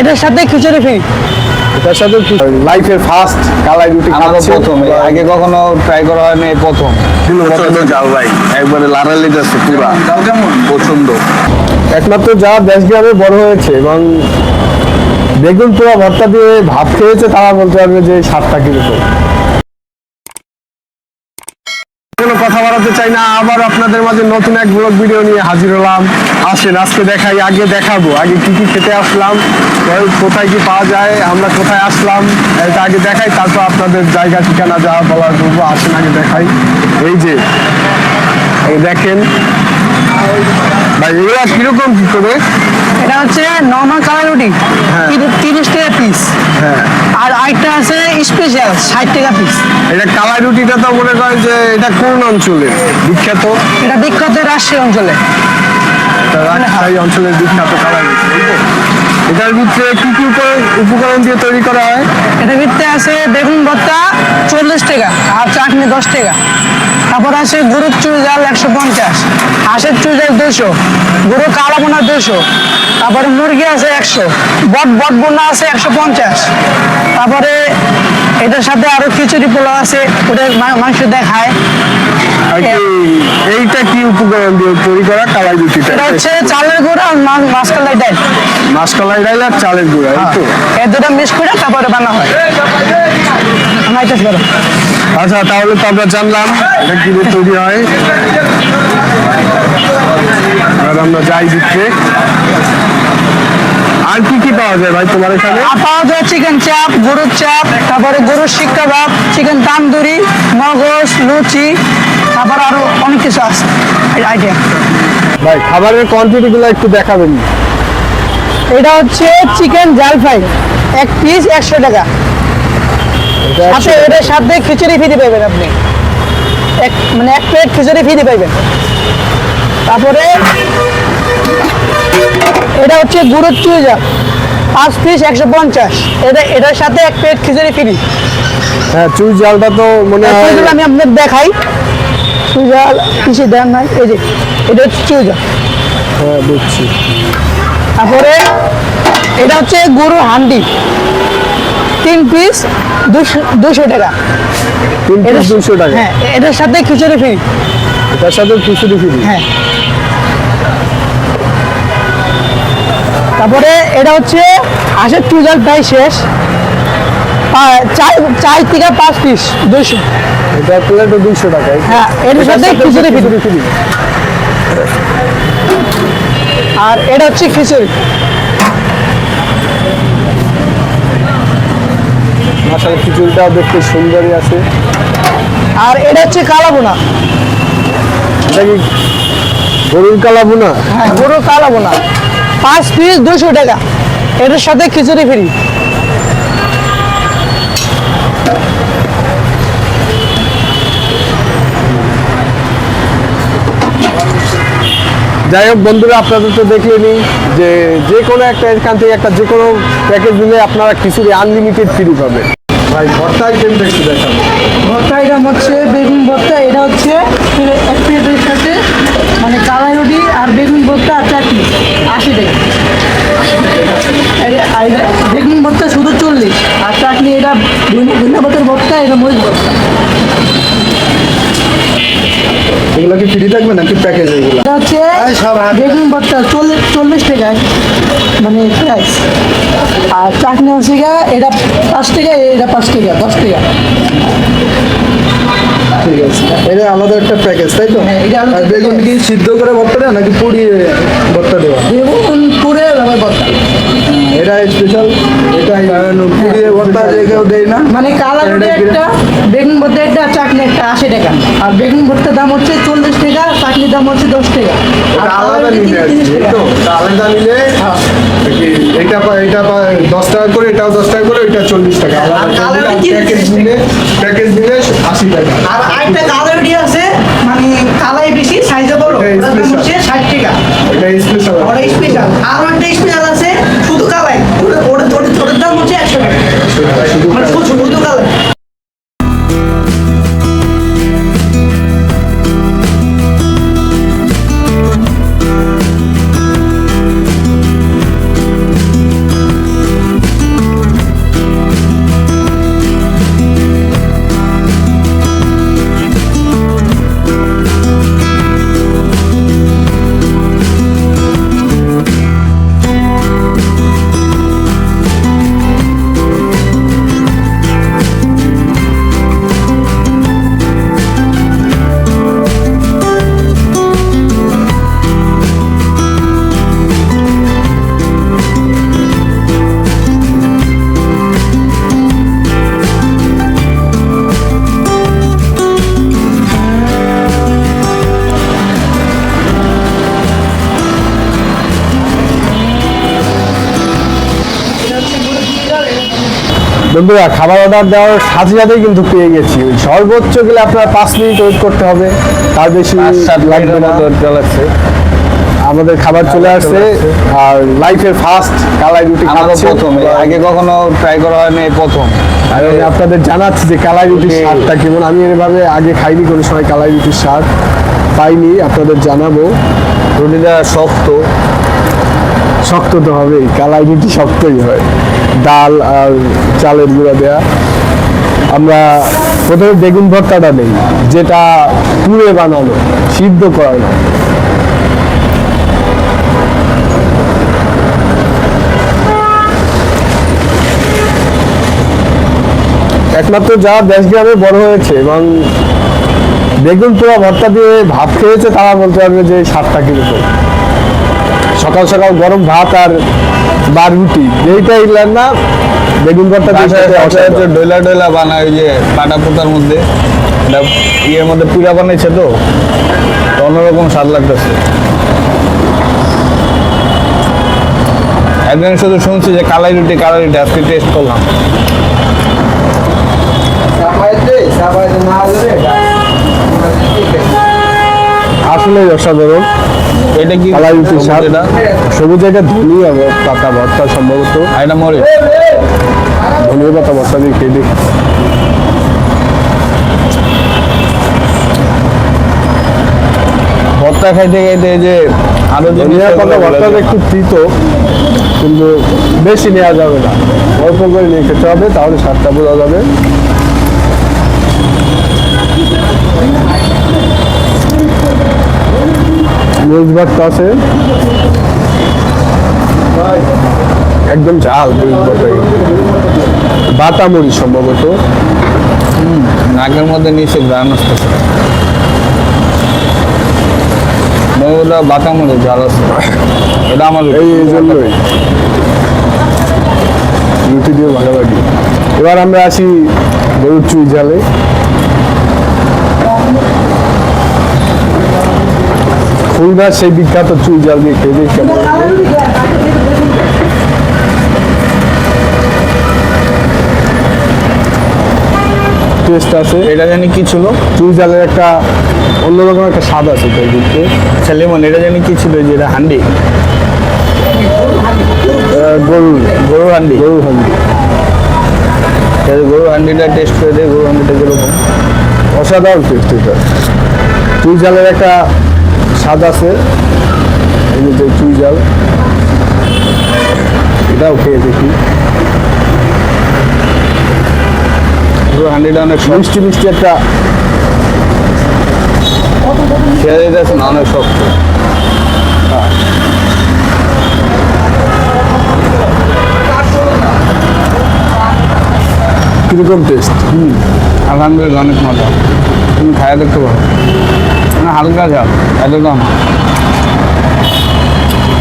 এটার সাথে খিচুড়ি ফ্রি। এটার সাথে লাইফের ফার্স্ট কালাই রুটি খাচ্ছি। প্রথম, আগে কখনো ট্রাই করা হয়নি, এই প্রথম। প্রচন্ড জাল ভাই, একবারে লাড়ালি যাচ্ছে পুরা। জাল কেমন? পছন্দ। একমাত্র যা দেশগ্রামে বড় হয়েছে এবং বেগুন পোড়া ভর্তা দিয়ে ভাত খেয়েছে তারা বলতে পারবে যে স্বাদটা কিরকম। কোনো কথা বাড়াতে চাই না, আবার আপনাদের মাঝে নতুন এক ব্লগ ভিডিও নিয়ে হাজির হলাম। আসেন আজকে দেখাই, আগে দেখাবো আগে কি কি খেতে আসলাম, কোথায় কি পাওয়া যায়, আমরা কোথায় আসলাম এটা আগে দেখাই, তারপর আপনাদের জায়গা ঠিকানা যা বলার করবো। আসেন আগে দেখাই। এই যে এই দেখেন ভাই, এগুলো কিরকম কি করে? এটা হচ্ছে নর্মাল কালাই রুটি, 30 টাকা পিস। হ্যাঁ, আর আরেকটা আছে স্পেশাল 60 টাকা পিস। এটা কালাই রুটিটা তো মনে করেন যে এটা কোন অঞ্চলে বিখ্যাত? এটা বিখ্যাত রাজশাহী অঞ্চলে। রাজশাহী অঞ্চলের বিখ্যাত কালাই রুটি। এটার ভিতরে কি কি উপকরণ দিয়ে তৈরি করা হয়? এটার ভিতরে আছে বেগুন ভর্তা 40 টাকা আর চাটনি 10 টাকা। তারপর আছে গরুর চুই জাল 150, হাঁসের চুই জাল 200, গরু কালা বোনা 200, তারপরে মুরগি আছে 100, বট বোনা আছে 150। তারপরে এটার সাথে আরো খিচুড়ি পোলাও আছে, ওটা মাংস দেখায়। আর কি এইটা কি উপকরণ দিয়ে তৈরি করা কালাই রুটিটা? এটা হচ্ছে চালের গুঁড়া আর মাসকলাই ডাল। মাসকলাই ডাল আর চালের গুঁড়া, এই তো? এই দুটো মিক্স করে তারপরে বানা হয়। আচ্ছা, তাহলে তো আমরা জানলাম এটা কি দিয়ে তৈরি হয়। আর আমরা যাই দিচ্ছে। আর কি কি পাওয়া যায় ভাই তোমার এখানে? পাওয়া যায় চিকেন চাপ, গরুর চাপ, তারপরে গরুর শিক কাবাব, চিকেন তান্দুরি, মগজ, লুচি, তারপর আরো অনেক কিছু আছে আইটেম। ভাই খাবারের কোয়ান্টিটি গুলো একটু দেখাবেন। এটা হচ্ছে চিকেন জাল ফ্রাই, 1 পিস 100 টাকা। সাথে এটার সাথে খিচুড়ি ফ্রি পাবেন আপনি, মানে 1 প্লেট খিচুড়ি ফ্রি পাবেন। তারপরে এটা হচ্ছে গরুর চুই জাল 5 পিস 150, এটার সাথে 1 প্লেট খিচুড়ি ফ্রি। হ্যাঁ, চুই জালটা তো মনে হয় আমি আপনাদের দেখাই। চুই জাল কিছু দেন নাই, এই যে এটা হচ্ছে চুই জাল। হ্যাঁ বুঝছি। তারপরে এটা হচ্ছে গরুর হান্ডি 3 পিস 200 টাকা। 3 পিস 200 টাকা। হ্যাঁ, এটার সাথে খিচুড়ি ফ্রি। এটার সাথে খিচুড়ি ফ্রি। হ্যাঁ। তারপরে এটা হচ্ছে হাঁসের চুই জাল প্রায় শেষ, 4 থেকে 5 পিস 200। এটা প্লেটও 200 টাকা। হ্যাঁ, এটার সাথে খিচুড়ি ফ্রি। আর এটা হচ্ছে খিচুড়ি। আসলে খিচুড়িটাও দেখতে সুন্দরই আছে। আর এটা হচ্ছে কালা বোনা। এটা কি গরুর কালা বোনা? হ্যাঁ, গরুর কালা বোনা 5 পিস 200 টাকা। এটার সাথে খিচুড়ি ফ্রি। যাই হোক বন্ধুরা, আপনাদের তো দেখলেনই যে কোনো একটা এখান থেকে একটা যে কোনো প্যাকেজ দিলে আপনারা খিচুড়ি আনলিমিটেড ফ্রি পাবেন। ভাই ভর্তা আইটেমটা একটু দেখাবো। ভর্তা আইটেম হচ্ছে বেগুন ভর্তা, এটা হচ্ছে 1 প্লেটের সাথে মানে কালাই রুটি আর বেগুন ভর্তা আর চাটনি 80 টাকা। বেগুন ভর্তা শুধু 40, আর চাটনি এটা ধনিয়া পাতার ভর্তা, এটা মরিচ ভর্তা। এগুলো কি ফ্রি থাকবে নাকি প্যাকেজ? এগুলো এটা হচ্ছে বেগুন ভর্তা 40 টাকা মানে প্রাইস, আর চাটনি হচ্ছে এটা 5 টাকা, এটা 5 টাকা 10 টাকা। ঠিক আছে, এটা আলাদা একটা প্যাকেজ তাই তো? হ্যাঁ, এটা আলাদা আর বেগুন কি সিদ্ধ করে ভর্তা দেওয়া নাকি পুড়িয়ে ভর্তা দেওয়া? বেগুন পুরে রঙের ভর্তা। এটা স্পেশাল, এটা পুড়িয়ে ভর্তা যে কেউ দেয় না। মানে কালা রুটি একটা, বেগুন ভর্তা একটা, চাটনি একটা 80 টাকা। আর বেগুন ভর্তার দাম হচ্ছে 40 টাকা, চাটনির দাম হচ্ছে 10 টাকা। আর আলাদা নিলে আর কি, 30 টাকা। তো আলাদা নিলে এটা 10 টাকা করে, এটাও 10 টাকা করে, এটা 40 টাকা। প্যাকেজ নিলে 80 টাকা। আর আরেকটা কালা রুটি আছে, মানে কালাই বেশি, সাইজে বড়, ওটার দাম হচ্ছে 60 টাকা। এটা স্পেশাল। ওটা স্পেশাল। আর একটা স্পেশাল আছে শুধু কালাই, ওটার দাম হচ্ছে 100 টাকা। মানে শুধু কালাই। বন্ধুরা খাবার অর্ডার দেওয়ার সাথে সাথেই কিন্তু পেয়ে গেছি। সর্বোচ্চ গেলে আপনার 5 মিনিট ওয়েট করতে হবে, তার বেশি লাগবে না। চলাচ্ছে আমাদের খাবার চলে আসছে আর লাইফের ফার্স্ট কালাই রুটি খাচ্ছি। প্রথম, আগে কখনো ট্রাই করা হয়নি, এই প্রথম। আর আমি আপনাদের জানাচ্ছি যে কালাই রুটির স্বাদটা কেমন। আমি এভাবে আগে খাইনি কোনো সময়, কালাই রুটির স্বাদ পাইনি, আপনাদের জানাবো। রুটিটা শক্ত শক্ত তো হবেই, কালাই রুটি শক্তই হয়, ডাল আর চালের গুঁড়া দেয়া। আমরা প্রথমে বেগুন ভর্তাটা নেই, যেটা পুড়ে বানানো, সিদ্ধ করানো। একমাত্র যা দেশগ্রামে বড় হয়েছে এবং বেগুন পোড়া ভর্তা দিয়ে ভাত খেয়েছে তারা বলতে পারবে যে স্বাদটা কিরকম। সকাল সকাল গরম ভাত আর রুটি যেইটা ইলেন না, বেগুন ভর্তা ডোলা ডোলা বানায়, ওই যে কাটা পোতার মধ্যে ইয়ের মধ্যে পিড়া বানাইছে, তো অন্যরকম স্বাদ লাগতেছে। একদিন শুধু শুনছি যে কালাই রুটি, আজকে টেস্ট করলাম। আসলেই অসাধারণ। এটা কি কালাই রুটির স্বাদ, সবুজ এটা ধনিয়া পাতা ভর্তা সম্ভবত, এটা মরে ধনিয়া পাতা ভর্তা দিয়ে খেয়ে দেখি। ভর্তা খাইতে খাইতে যে আরো ধনিয়া পাতা ভর্তাটা একটু তিতো, কিন্তু বেশি নেওয়া যাবে না, অল্প করে নিয়ে খেতে হবে, তাহলে স্বাদটা বোঝা যাবে। মরিচ ভর্তা আছে, একদম ঝাল মরিচ ভর্তা, বাটা মরিচ সম্ভবত। নাকের মধ্যে নিচে গ্রাম আসতেছে, ওটা বাটা মরিচ ঝাল আছে। এটা আমার এই জন্যই রুটি দিয়ে ভাগাভাগি। এবার আমরা আসি গরুর চুই ঝালে। খুলনার সেই বিখ্যাত চুই ঝাল দিয়ে খেয়ে দিই কেমন। টেস্ট আছে। এটা জানি কি ছিল, চুই ঝালের একটা অন্যরকম একটা স্বাদ আছে তাই দিতে। লেমন। এটা জানি কি ছিল, যেটা হান্ডি, গরুর হান্ডি। গরুর হান্ডিটা টেস্ট করে দেয়, গরুর হান্ডিটা যেরকম অসাধারণ টেস্ট এটা। চুই ঝালের একটা স্বাদ আছে, এই যে চুই ঝাল, এটাও খেয়ে দেখি। গরুর হান্ডিটা অনেক মিষ্টি মিষ্টি একটা খেয়ে দিতেছে না, অনেক শক্ত। কিরকম টেস্ট? আলহামদুলিল্লাহ অনেক মজা, তুমি খাইয়া দেখতে পারো। মানে হালকা ঝাল, এতটা না।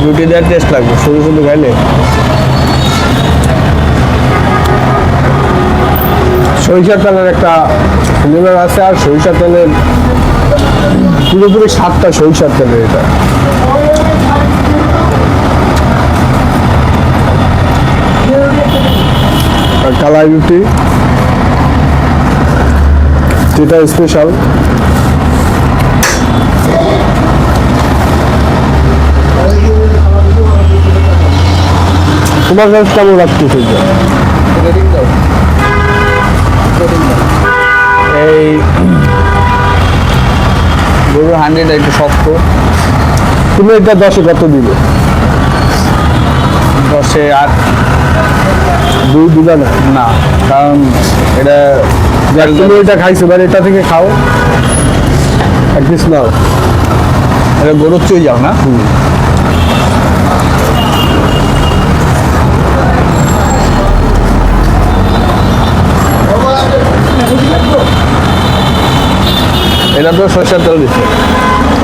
রুটি দেওয়ার টেস্ট লাগবে, শুধু শুধু খাইলে। সরিষার তেলের একটা ফ্লেভার আছে, আর সরিষার তেলের পুরোপুরি স্বাদটা সরিষার তেলের। এটা আর কালাই রুটি যেটা স্পেশাল। তোমার কাছে কেমন লাগতেছে? এই গরুর হান্ডিটা একটু শক্ত। তুমি এটা 10-এ কত দিবে? 10-এ 8। 2 দিবা না? না, কারণ এটা তুমি এটা খাইছো, এবার এটা থেকে খাও, এক পিস নাও। এটা গরুর চুই যাও না? এটা তো সরষের তেল দিচ্ছে।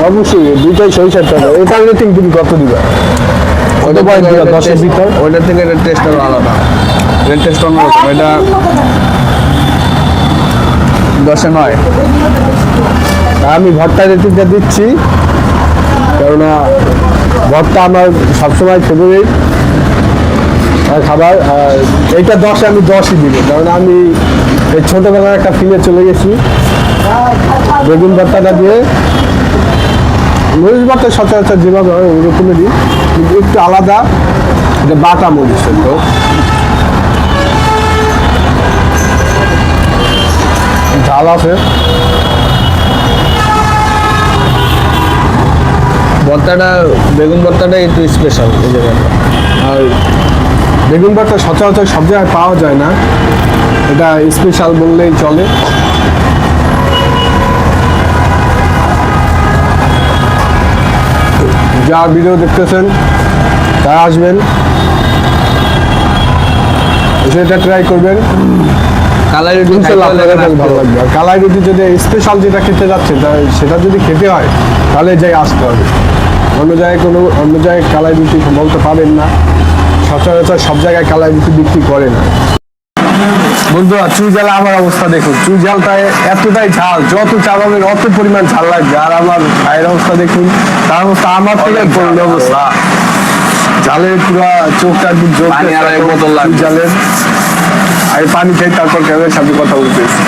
অবশ্যই দুইটাই সরিষার তেল। এটার রেটিং তুমি কত দিবা? কত পয়েন্ট দিবা 10-এর ভিতর? ওইটার থেকে এটার টেস্ট আরো আলাদা, এটার টেস্ট অন্যরকম। এটা 10-এ 9। আমি ভর্তা রেটিংটা দিচ্ছি, কেননা ভর্তা আমার সবসময় ফেভারিট। খাবার এইটা 10 আমি 10ই দিব, কারণ আমি এই ছোটবেলার একটা ফিলে চলে গেছি। বেগুন ভর্তাটা দিয়ে মরিচ ভর্তা সচরাচর যেভাবে হয় ওরকমই দিই, কিন্তু একটু আলাদা, এটা বাটা মরিচ তো। ঝাল আছে, ভর্তাটা বেগুন ভর্তাটা একটু স্পেশাল এই জায়গাটা। আর বেগুন ভর্তা সচরাচর সব জায়গায় পাওয়া যায় না, এটা স্পেশাল বললেই চলে। যা ভিডিও দেখতেছেন তারা আসবেন, এসে এটা ট্রাই করবেন, কালাই রুটি ইনশাল্লাহ খাইতে আপনাদের লাগলে কাছে ভালো লাগবে। আর কালাই রুটি যদি স্পেশাল যেটা খেতে যাচ্ছেন সেটা যদি খেতে হয় তাহলে যাই আসতে হবে। অন্য জায়গায় কালাই রুটি বলতে পাবেন না, সচরাচর সব জায়গায় কালাই রুটি বিক্রি করে না। বন্ধুরা, চুই ঝালে আমার অবস্থা দেখুন, চুই ঝালটায় এতটাই ঝাল, যত চালাবেন অত পরিমাণ ঝাল লাগবে। আর আমার ভাইয়ের অবস্থা দেখুন, তার অবস্থা আমার থেকে পড়ল অবস্থা, ঝালের পুরো চোখটা একদম পানি আর এক বোতল লাগবে। ঝালের। আমি পানি খাই, তারপর ক্যামেরার সাথে কথা বলতেছি।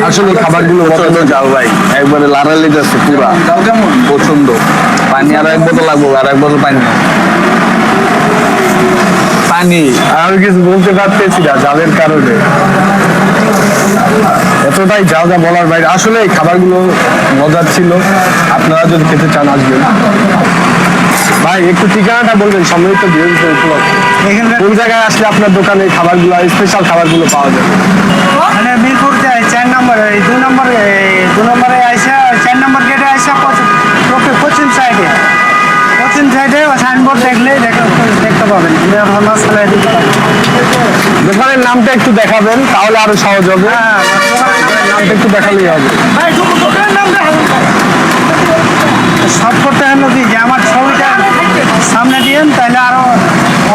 আসলে খাবারগুলো প্রচন্ড ঝাল ভাই, একবারে লাড়ালি যাচ্ছে পুরা প্রচন্ড। পানি আর এক বোতল লাগবো, আর এক বোতল পানি পানি। আমি কিছু বলতে পারতেছি না ঝালের কারণে, এতটাই ঝাল যা বলার বাইরে। আসলে এই খাবারগুলো মজার ছিল, আপনারা যদি খেতে চান আসবেন। ভাই একটু ঠিকানাটা বলবেন, সম্মিলিত বিরোধী উপলক্ষে কোন জায়গায় আসলে আপনার দোকানে এই খাবারগুলো, স্পেশাল খাবারগুলো পাওয়া যাবে? মানে মিরপুর 4 নম্বর, এই 2 নম্বরে আইসা 4 নম্বর গেটে আইসা পশ্চিম সাইডে সাইনবোর্ড দেখলেই দেখতে পাবেন। দোকানের নামটা একটু দেখাবেন, তাহলে আরো সহজ হবে। নামটা একটু দেখালেই হবে। শর্ট করতে হলো কি যে আমার ছবিটা সামনে দিয়েন, তাহলে আরো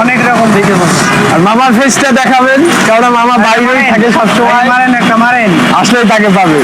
অনেক রকম ভিডিও করছে। আর মামার ফেসটা দেখাবেন, কারণ মামা বাইরেই থাকে সবসময়, মারেন একটা মারেন আসলেই তাকে পাবেন।